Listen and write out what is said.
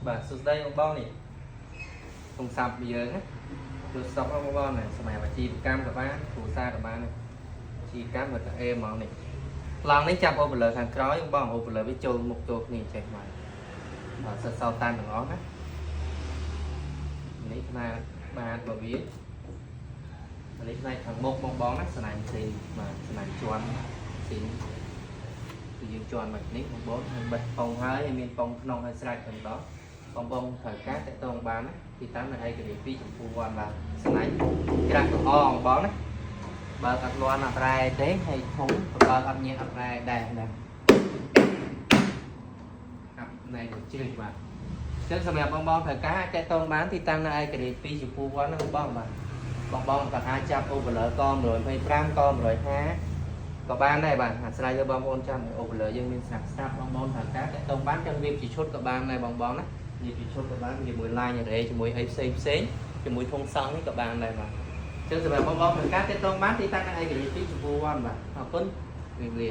បាទសួស្តីបងបងនេះទុំសាប់យើងណាទូស្តុកបងបងnàyសម័យអាជីវកម្មក៏បានគ្រួសារក៏បានជីវកម្មក៏អេហ្មងនេះឡងនេះចាប់អូបលើខាងក្រោយបងអូបលើវាចូលមុខចូលគ្នាចេះមកបាទសិតសោតានទាំងអស់ណានេះខ្នាតបាទបើវានេះផ្នែកខាងមុខបងបងណាស្នាញ់ផ្សេងបាទស្នាញ់ជាន់ផ្សេងគឺយើងជាន់មកនេះបងបងហើយបិទពងហើយមានពងក្នុងហើយស្រេចទាំងđóបងបងត្រូវការតេតងបានណាទីតាំងនៅឯករាជ្យពីចំពោះវត្តបាទស្នាញ់ក្រាស់កំអងបងណាបើអត់លន់អត់រ៉ែទេហើយធំបើអត់ញៀនអត់រ៉ែដែរណាครับในជើងបាទចឹងសម្រាប់បងបងត្រូវការតេតងបានទីតាំងនៅឯករាជ្យពីចំពោះវត្តហ្នឹងបងបាទបងក៏អាចចាប់អូបលឺក125ក150ក៏បានដែរបាទអាស្រ័យលើបងប្អូនចាំអូបលឺយើងមានស្រាប់បងប្អូនត្រូវការតេតងបានចឹងវាជាឈុតក៏បានដែរបងបងណាវាជាឈុតក៏បានជាមួយ line រ៉េជាមួយអីផ្សេងជាមួយធុងសង់នេះក៏បានដែរបាទចឹងសម្រាប់បងប្អូនត្រូវការតេតងបានទីតាំងនៅឯករាជ្យពីចំពោះវត្តបាទអរគុណលា